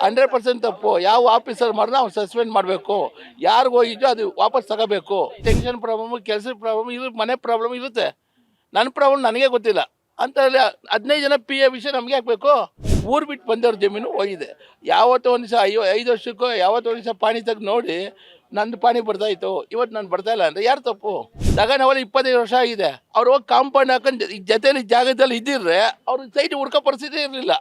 100% ತಪ್ಪು. ಯಾವ ಆಫೀಸರ್ ಮಾಡಿದ್ರೆ ಅವ್ನು ಸಸ್ಪೆಂಡ್ ಮಾಡಬೇಕು. ಯಾರಿಗೂ ಹೋಗಿದ್ದೋ ಅದು ವಾಪಸ್ ತಗೋಬೇಕು. ಟೆನ್ಷನ್ ಪ್ರಾಬ್ಲಮ್, ಕೆಲಸದ ಪ್ರಾಬ್ಲಮ್, ಇದು ಮನೆ ಪ್ರಾಬ್ಲಮ್ ಇರುತ್ತೆ. ನನ್ನ ಪ್ರಾಬ್ಲಮ್ ನನಗೆ ಗೊತ್ತಿಲ್ಲ ಅಂತ 15 ಜನ ಪಿ ಎ ವಿಷಯ ನಮಗೆ ಹಾಕಬೇಕು. ಊರು ಬಿಟ್ಟು ಬಂದವ್ರ ಜಮೀನು ಹೋಗಿದೆ. ಯಾವತ್ತೋ ಒಂದು ದಿವಸ 5 ವರ್ಷಕ್ಕೋ ಯಾವತ್ತೋ ಒಂದು ದಿವಸ ಪಾಣಿ ತೆಗೆದು ನೋಡಿ ನಂದು ಪಾಣಿ ಬರ್ತಾಯಿತ್ತು, ಇವತ್ತು ನಾನು ಬರ್ತಾ ಇಲ್ಲ ಅಂದರೆ ಯಾರು ತಪ್ಪು? ತಗೊಂಡವಲ್ಲ 25 ವರ್ಷ ಆಗಿದೆ. ಅವ್ರು ಹೋಗಿ ಕಾಂಪೌಂಡ್ ಹಾಕೊಂಡು ಜೊತೆಲಿ ಜಾಗದಲ್ಲಿ ಇದ್ದಿದ್ರೆ ಅವ್ರಿಗೆ ಸೈಟ್ ಹುಡ್ಕೋ ಪರಿಸ್ಥಿತಿ ಇರಲಿಲ್ಲ.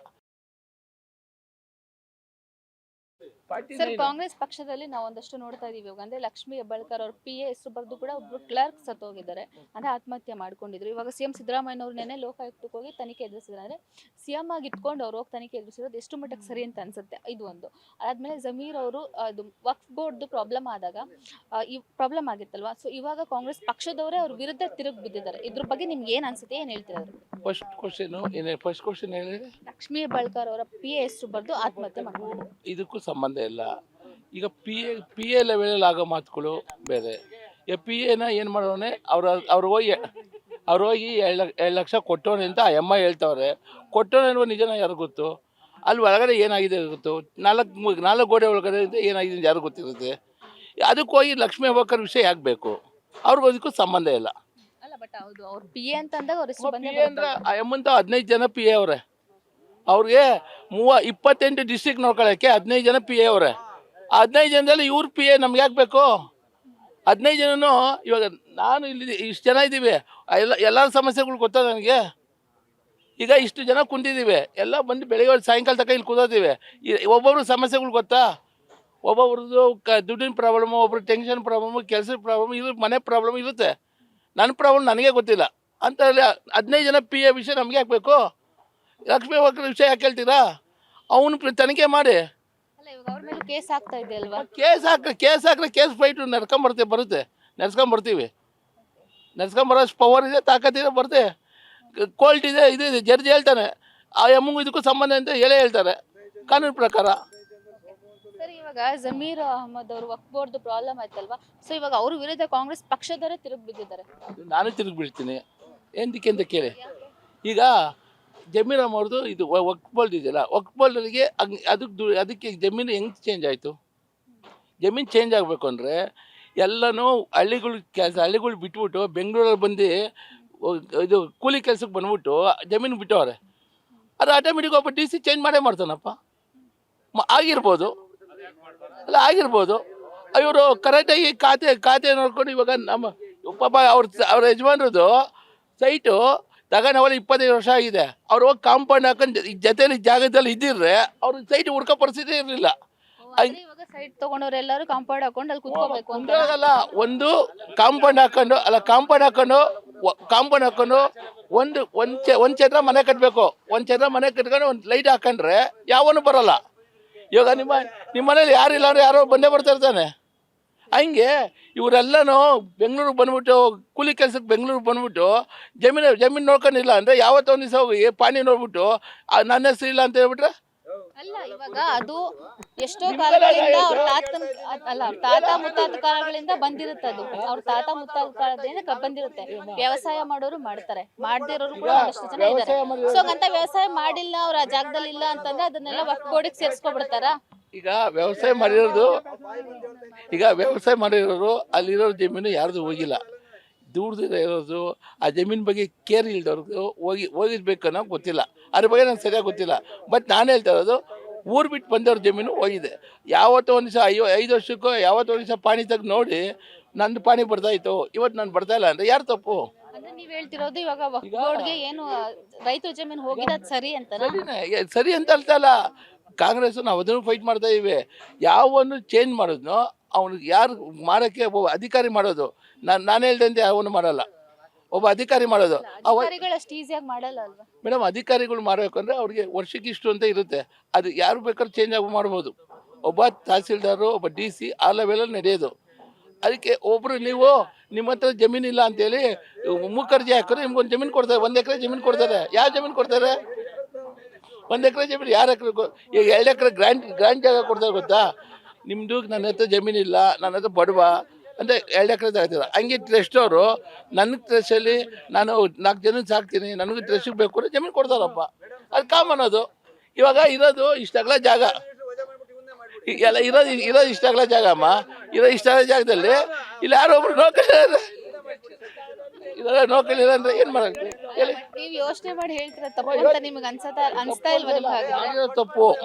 ಸರ್, ಕಾಂಗ್ರೆಸ್ ಪಕ್ಷದಲ್ಲಿ ನಾವು ಒಂದಷ್ಟು ನೋಡ್ತಾ ಇದೀವಿ. ಇವಾಗ ಅಂದ್ರೆ ಲಕ್ಷ್ಮೀ ಹೆಬ್ಬಾಳ್ಕರ್ ಅವ್ರ ಪಿ ಎ ಹೆಸರು ಬರೆದು ಕೂಡ ಒಬ್ರು ಕ್ಲರ್ಕ್ ಸತ್ತೋಗಿದ್ದಾರೆ, ಅಂದ್ರೆ ಆತ್ಮಹತ್ಯೆ ಮಾಡ್ಕೊಂಡಿದ್ರು. ಇವಾಗ ಸಿಎಂ ಸಿದ್ದರಾಮಯ್ಯ ಅವ್ರು ನೆನೆ ಲೋಕಾಯುಕ್ತಕ್ಕೆ ಹೋಗಿ ತನಿಖೆ ಎದುರಿಸಿದ್ರು. ಅಂದ್ರೆ ಸಿಎಂ ಆಗಿ ಇಟ್ಕೊಂಡು ಅವ್ರು ಹೋಗಿ ತನಿಖೆ ಎದುರಿಸಿರೋದು ಎಷ್ಟು ಮಟ್ಟಕ್ಕೆ ಸರಿ ಅಂತ ಅನ್ಸುತ್ತೆ? ಇದು ಒಂದು. ಅದಾದ್ಮೇಲೆ ಜಮೀರ್ ಅವರು ಅದು ವಕ್ಫ್ ಬೋರ್ಡ್ ಪ್ರಾಬ್ಲಮ್ ಆದಾಗ ಈ ಪ್ರಾಬ್ಲಮ್ ಆಗಿತ್ತಲ್ವಾ, ಸೊ ಇವಾಗ ಕಾಂಗ್ರೆಸ್ ಪಕ್ಷದವರೇ ಅವ್ರ ವಿರುದ್ಧ ತಿರುಗಿ ಬಿದ್ದಿದ್ದಾರೆ. ಇದ್ರ ಬಗ್ಗೆ ನಿಮ್ಗೆ ಏನ್ ಅನ್ಸುತ್ತೆ, ಏನ್ ಹೇಳ್ತೀರಾ? ಫಸ್ಟ್ ಕ್ವಶನ್ ಹೇಳಿ. ಲಕ್ಷ್ಮೀ ಹೆಬ್ಬಾಳ್ಕರ್ ಅವರ ಪಿ ಎ ಹೆಸರು ಬರೆದು ಆತ್ಮಹತ್ಯೆ ಮಾಡ್ಕೊಂಡಿದ್ರು. ಇದಕ್ಕೂ ಸಂಬಂಧ ಇಲ್ಲ. ಈಗ ಪಿ ಎ ಲೆವೆಲಲ್ಲಿ ಆಗೋ ಮಾತುಗಳು ಬೇರೆ. ಪಿ ಎನ ಏನು ಮಾಡೋನೆ ಅವ್ರು ಹೋಗಿ 2 ಲಕ್ಷ ಕೊಟ್ಟೋನೆ ಅಂತ ಆ ಅಮ್ಮ ಹೇಳ್ತವ್ರೆ. ಕೊಟ್ಟೋನೆ ಅನ್ನೋ ನಿಜನ ಯಾರು ಗೊತ್ತು? ಅಲ್ಲಿ ಒಳಗಡೆ ಏನಾಗಿದೆ ಗೊತ್ತು? 4 ಗೋಡೆ ಒಳಗಡೆ ಏನಾಗಿದೆ ಯಾರು ಗೊತ್ತಿರುತ್ತೆ? ಅದಕ್ಕೆ ಹೋಗಿ ಲಕ್ಷ್ಮೀ ಹೆಬ್ಬಾಳ್ಕರ್ ವಿಷಯ ಯಾಕೆ ಬೇಕು? ಅವ್ರಿಗೂ ಅದಕ್ಕೂ ಸಂಬಂಧ ಇಲ್ಲ. ಅಲ್ಲ, ಬಟ್ ಹೌದು, ಅವ್ರ ಪಿ ಎ ಅಂತ ಅಂದಾಗ ಅವ್ರ ಹೆಸರು ಪಿ ಎ ಅಂದ್ರೆ ಆ ಅಮ್ಮಂತ 15 ಜನ ಪಿ ಎ ಅವ್ರೆ. ಅವ್ರಿಗೆ 28 ಡಿಸ್ಟ್ರಿಕ್ಟ್ ನೋಡ್ಕೊಳ್ಳೋಕ್ಕೆ 15 ಜನ ಪಿ ಎ ಅವ್ರೆ. ಆ 15 ಜನದಲ್ಲಿ ಇವ್ರ ಪಿ ಎ ನಮ್ಗೆ ಯಾಕೆ ಬೇಕು? 15 ಜನನು ಇವಾಗ ನಾನು ಇಲ್ಲಿ ಇಷ್ಟು ಜನ ಇದ್ದೀವಿ, ಎಲ್ಲರ ಸಮಸ್ಯೆಗಳು ಗೊತ್ತಾ ನನಗೆ? ಈಗ ಇಷ್ಟು ಜನ ಕುಂತಿದ್ದೀವಿ, ಎಲ್ಲ ಬಂದು ಬೆಳಿಗ್ಗೆ ಸಾಯಂಕಾಲ ತನಕ ಇಲ್ಲಿ ಕೂದೋತೀವಿ. ಒಬ್ಬೊಬ್ರು ಸಮಸ್ಯೆಗಳು ಗೊತ್ತಾ? ಒಬ್ಬೊಬ್ರದ್ದು ದುಡ್ಡಿನ ಪ್ರಾಬ್ಲಮ್ಮು, ಒಬ್ರು ಟೆನ್ಷನ್ ಪ್ರಾಬ್ಲಮ್ಮು, ಕೆಲಸದ ಪ್ರಾಬ್ಲಮ್, ಇದು ಮನೆ ಪ್ರಾಬ್ಲಮ್ ಇರುತ್ತೆ. ನನ್ನ ಪ್ರಾಬ್ಲಮ್ ನನಗೆ ಗೊತ್ತಿಲ್ಲ ಅಂತ 15 ಜನ ಪಿ ಎ ವಿಷಯ ನಮಗೆ ಹಾಕಬೇಕು. ಲಕ್ಷ್ಮೀ ಹೆಬ್ಬಾಳ್ಕರ್ ವಿಷಯ ಯಾಕೆ ಹೇಳ್ತೀರಾ? ಅವನು ತನಿಖೆ ಮಾಡಿ. ಅವ್ರ ಮೇಲೆ ಕೇಸ್ ಆಗ್ತಾ ಇದೆ ಅಲ್ವಾ? ಕೇಸ್ ಹಾಕ್ರೆ ಕೇಸ್ ಫೈಟು ಬರುತ್ತೆ. ನಡ್ಸ್ಕೊಂಬರ್ತೀವಿ. ನಡ್ಸ್ಕೊಂಬರೋಷ್ಟು ಪವರ್ ಇದೆ, ತಾಕತ್ತಿದೆ, ಬರುತ್ತೆ. ಕೋರ್ಟ್ ಇದೆ, ಇದೆ, ಜಡ್ಜ್ ಹೇಳ್ತಾನೆ. ಆ ಎಮ್ಮಂಗೂ ಇದಕ್ಕೂ ಸಂಬಂಧ ಅಂತ ಹೇಳ್ತಾರೆ ಕಾನೂನು ಪ್ರಕಾರ. ಸರಿ, ಇವಾಗ ಜಮೀರ್ ಅಹಮದ್ ಅವರು ವಕ್ಫ್ ಬೋರ್ಡ್ ಪ್ರಾಬ್ಲಮ್ ಆಯ್ತಲ್ವಾ, ಸೊ ಇವಾಗ ಅವ್ರ ವಿರುದ್ಧ ಕಾಂಗ್ರೆಸ್ ಪಕ್ಷದವರೇ ತಿರುಗಿ ಬಿದ್ದಿದ್ದಾರೆ. ನಾನು ತಿರುಗಿ ಬೀಳ್ತೀನಿ ಎಂದಕ್ಕೆ ಅಂತ ಕೇಳಿ. ಈಗ ಜಮೀರ್ ಅಹಮದ್ದು ಇದು ವಕ್ಫ್ ಬೋರ್ಡ್ ಇದೆಯಲ್ಲ, ವಕ್ಫ್ ಬೋರ್ಡ್ಗೆ ಅದಕ್ಕೆ ಜಮೀನು ಹೆಂಗೆ ಚೇಂಜ್ ಆಯಿತು? ಜಮೀನು ಚೇಂಜ್ ಆಗಬೇಕು ಅಂದರೆ ಎಲ್ಲನೂ ಹಳ್ಳಿಗಳು ಬಿಟ್ಬಿಟ್ಟು ಬೆಂಗಳೂರಲ್ಲಿ ಬಂದು ಇದು ಕೂಲಿ ಕೆಲಸಕ್ಕೆ ಬಂದ್ಬಿಟ್ಟು ಜಮೀನು ಬಿಟ್ಟವ್ರೆ. ಅದು ಆಟೋಮೆಟಿಕ್ ಒಬ್ಬ ಡಿ ಸಿ ಚೇಂಜ್ ಮಾಡ್ತಾನಪ್ಪ. ಆಗಿರ್ಬೋದು ಇವರು ಕರೆಕ್ಟಾಗಿ ಖಾತೆ ನೋಡ್ಕೊಂಡು ಇವಾಗ ನಮ್ಮ ಪಾಪ ಅವ್ರ ಯಜಮಾನ್ರದ್ದು ಸೈಟು ತಗೊಂಡವಲ್ಲ 25 ವರ್ಷ ಆಗಿದೆ. ಅವ್ರು ಹೋಗಿ ಕಾಂಪೌಂಡ್ ಹಾಕೊಂಡು ಜೊತೆಲಿ ಜಾಗದಲ್ಲಿ ಇದ್ದಿದ್ರೆ ಅವ್ರಿಗೆ ಸೈಟ್ ಹುಡ್ಕೋ ಪರಿಸ್ಥಿತಿ ಇರಲಿಲ್ಲ. ಇವಾಗ ಸೈಟ್ ತಗೊಂಡವ್ರೆಲ್ಲರೂ ಕಾಂಪೌಂಡ್ ಹಾಕೊಂಡು ಅಲ್ಲಿ ಕುತ್ಕೋಬೇಕು ಅಂತ ಒಂದು ಕಾಂಪೌಂಡ್ ಹಾಕೊಂಡು ಒಂದು ಚದ್ರ ಮನೆ ಕಟ್ಟಬೇಕು. ಒಂದು ಚದ್ರ ಮನೆ ಕಟ್ಕೊಂಡು ಒಂದು ಲೈಟ್ ಹಾಕೊಂಡ್ರೆ ಯಾವನು ಬರಲ್ಲ. ಇವಾಗ ನಿಮ್ಮ ಮನೇಲಿ ಯಾರಿಲ್ಲ ಅಂದ್ರೆ ಯಾರೋ ಬಂದೇ ಬರ್ತಾ ಇರ್ತಾನೆ. ಹಂಗೆ ಇವರೆಲ್ಲನೂ ಬೆಂಗಳೂರಿಗೆ ಬಂದ್ಬಿಟ್ಟು ಕೂಲಿ ಕೆಲಸಕ್ಕೆ ಬೆಂಗಳೂರಿಗೆ ಬಂದ್ಬಿಟ್ಟು ಜಮೀನು ನೋಡ್ಕೊಂಡಿಲ್ಲ ಅಂದರೆ ಯಾವತ್ತೋ ಒಂದು ದಿವಸ ಹೋಗಿ ಪಾಣಿ ನೋಡ್ಬಿಟ್ಟು ನನ್ನ ಹೆಸರು ಇಲ್ಲ ಅಂತ ಹೇಳ್ಬಿಟ್ರೆ ಅಲ್ಲ. ಇವಾಗ ಅದು ಎಷ್ಟೋ ಕಾಲಗಳಿಂದ ಅವ್ರ ತಾತ ಮುತ್ತಾತ ಕಾಲಗಳಿಂದ ಬಂದಿರುತ್ತೆ. ಅದು ಅವ್ರ ತಾತ ಮುತ್ತಾತ ಕಾಲದಿಂದ ಬಂದಿರುತ್ತೆ. ವ್ಯವಸಾಯ ಮಾಡೋರು ಮಾಡ್ತಾರೆ, ಮಾಡದಿರೋರು ಕೂಡ ಒಂದಷ್ಟು ಜನ ಇದ್ದಾರೆ. ಸೊ ಹಂಗಂತ ವ್ಯವಸಾಯ ಮಾಡಿಲ್ಲ, ಅವ್ರ ಆ ಜಾಗದಲ್ಲಿ ಇಲ್ಲ ಅಂತಂದ್ರೆ ಅದನ್ನೆಲ್ಲ ವಕ್ಫ್ ಬೋರ್ಡಿಗೆ ಸೇರಿಸ್ಕೊಬಿಡ್ತಾರ. ಈಗ ವ್ಯವಸಾಯ ಮಾಡಿರೋರು ಅಲ್ಲಿರೋ ಜಮೀನು ಯಾರ್ದು ಹೋಗಿಲ್ಲ, ದೂರದಿಂದ ಇರೋದು ಆ ಜಮೀನು ಬಗ್ಗೆ ಕೇರ್ ಇಲ್ದವ್ರಿಗೆ ಹೋಗಿರ್ಬೇಕನ್ನೋ ಗೊತ್ತಿಲ್ಲ. ಅದ್ರ ಬಗ್ಗೆ ನಂಗೆ ಸರಿಯಾಗಿ ಗೊತ್ತಿಲ್ಲ. ಬಟ್ ನಾನು ಹೇಳ್ತಾ ಇರೋದು ಊರು ಬಿಟ್ಟು ಬಂದವ್ರ ಜಮೀನು ಹೋಗಿದೆ. ಯಾವತ್ತೋ ಒಂದು ದಿವಸ 5 ವರ್ಷಕ್ಕೋ ಯಾವತ್ತೋ ಒಂದು ದಿವಸ ಪಾಣಿ ತೆಗೆದು ನೋಡಿ ನಂದು ಪಾಣಿ ಬರ್ತಾಯಿತ್ತು, ಇವತ್ತು ನಾನು ಬರ್ತಾ ಇಲ್ಲ ಅಂದರೆ ಯಾರು ತಪ್ಪು? ಅಂದ್ರೆ ನೀವ್ ಹೇಳ್ತಿರೋದು ಇವಾಗ ವಕ್ಫ್ ಬೋರ್ಡ್ಗೆ ಏನು ರೈತರ ಜಮೀನು ಹೋಗಿರೋದು ಸರಿ ಅಂತ? ಸರಿ ಅಂತ ಅಲ್ಲ. ಕಾಂಗ್ರೆಸ್ ನಾವು ಅದನ್ನು ಫೈಟ್ ಮಾಡ್ತಾ ಇದ್ದೀವಿ. ಯಾವನ್ನು ಚೇಂಜ್ ಮಾಡೋದು ಅವ್ನಿಗೆ ಯಾರು ಮಾಡೋಕ್ಕೆ ಒಬ್ಬ ಅಧಿಕಾರಿ ಮಾಡೋದು. ನಾನು ಹೇಳ್ದಂತೆ ಅವನು ಮಾಡಲ್ಲ, ಒಬ್ಬ ಅಧಿಕಾರಿ ಮಾಡೋದು. ಅಷ್ಟು ಈಸಿಯಾಗಿ ಮಾಡಲ್ಲ ಅಲ್ವಾ ಮೇಡಮ್? ಅಧಿಕಾರಿಗಳು ಮಾಡಬೇಕು ಅಂದರೆ ಅವ್ರಿಗೆ ವರ್ಷಕ್ಕೆ ಇಷ್ಟು ಅಂತ ಇರುತ್ತೆ. ಅದು ಯಾರು ಬೇಕಾದ್ರೂ ಚೇಂಜ್ ಮಾಡ್ಬೋದು. ಒಬ್ಬ ತಹಸೀಲ್ದಾರು, ಒಬ್ಬ ಡಿ ಸಿ ಆ ಲೆವೆಲಲ್ಲಿ ನಡೆಯೋದು. ಅದಕ್ಕೆ ಒಬ್ಬರು ನೀವು ನಿಮ್ಮ ಹತ್ರ ಜಮೀನಿಲ್ಲ ಅಂತೇಳಿ ಮುಖರ್ಜಿ ಹಾಕಿದ್ರೆ ನಿಮ್ಗೊಂದು ಜಮೀನು ಕೊಡ್ತಾರೆ, 1 ಎಕರೆ ಜಮೀನು ಕೊಡ್ತಾರೆ. ಯಾವ ಜಮೀನು ಕೊಡ್ತಾರೆ? 1 ಎಕರೆ ಜಮೀನು ಯಾರು ಎಕರೆ? ಈಗ 2 ಎಕರೆ ಗ್ರ್ಯಾಂಡ್ ಜಾಗ ಕೊಡ್ತಾರೆ ಗೊತ್ತಾ? ನಿಮ್ಮದು ನನ್ನ ಹತ್ರ ಜಮೀನಿಲ್ಲ, ನನ್ನ ಹತ್ರ ಬಡವ ಅಂದರೆ 2 ಎಕರೆ ತಗೋತೀರ. ಹಂಗೆ ಟ್ರಸ್ಟ್ ಅವರು ನನ್ನ ಟ್ರಸ್ಟಲ್ಲಿ ನಾನು 4 ಜನ ಸಾಕ್ತೀನಿ, ನನಗೂ ಟ್ರಸ್ಟಿಗೆ ಬೇಕು ಅಂದರೆ ಜಮೀನು ಕೊಡ್ತಾರಪ್ಪ. ಅದು ಕಾಮನ್. ಅದು ಇವಾಗ ಇರೋದು ಇಷ್ಟಾಗಲ ಜಾಗ, ಎಲ್ಲ ಇರೋದು ಇಷ್ಟ ಆಗಲ್ಲ ಜಾಗ ಅಮ್ಮ. ಇಷ್ಟ ಆಗೋ ಜಾಗದಲ್ಲಿ ಇಲ್ಲಿ ಯಾರೋ ಒಬ್ರು ನೌಕರಿ ಅಂದ್ರೆ ಏನು ಮಾಡೋದು ಹೇಳಿ? ನೀವು ಯೋಚನೆ ಮಾಡಿ ಹೇಳ್ತೀರಾ ತಪ್ಪು ಅಂತ ನಿಮ್ಗೆ ಅನ್ಸ್ತಾ ಇಲ್ವಾ ನಿಮ್ಗೆ ಹಾಗೆ?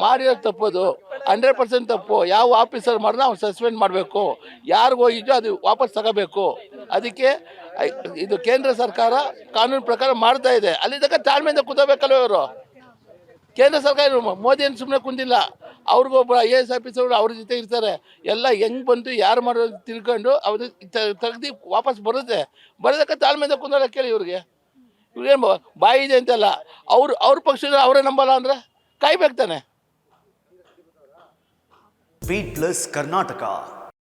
ಮಾಡಿರೋ ತಪ್ಪದು 100% ತಪ್ಪು. ಯಾವ ಆಫೀಸರ್ ಮಾಡಿದ್ರೆ ಅವ್ನು ಸಸ್ಪೆಂಡ್ ಮಾಡಬೇಕು, ಯಾರಿಗೂ ಹೋಗಿದ್ದು ಅದು ವಾಪಸ್ ತಗೋಬೇಕು. ಅದಕ್ಕೆ ಇದು ಕೇಂದ್ರ ಸರ್ಕಾರ ಕಾನೂನು ಪ್ರಕಾರ ಮಾಡ್ತಾ ಇದೆ. ಅಲ್ಲಿ ತನಕ ತಾಳ್ಮೆಯಿಂದ ಕೂತಬೇಕಲ್ವ ಇವರು. ಕೇಂದ್ರ ಸರ್ಕಾರ ಮೋದಿ ಏನು ಸುಮ್ಮನೆ ಕುಂದಿಲ್ಲ, ಅವ್ರಿಗೊಬ್ಬ IAS ಆಫೀಸರ್ಗಳು ಅವ್ರ ಜೊತೆ ಇರ್ತಾರೆ. ಎಲ್ಲ ಹೆಂಗೆ ಬಂದು ಯಾರು ಮಾಡೋದು ತಿಳ್ಕೊಂಡು ಅವ್ರು ತೆಗ್ದು ವಾಪಸ್ ಬರೋದಕ್ಕೆ ತಾಳ್ಮೆಯಿಂದ ಕುಂದಲ್ಲ ಕೇಳಿ ಇವ್ರಿಗೆ. ಇವ್ರಿಗೇನು ಬಾಯಿ ಇದೆ ಅಂತೆಲ್ಲ, ಅವ್ರ ಪಕ್ಷದ ಅವರೇ ನಂಬಲ್ಲ ಅಂದ್ರೆ ಕಾಯ್ಬೇಕು ತಾನೆ. Beat plus Karnataka.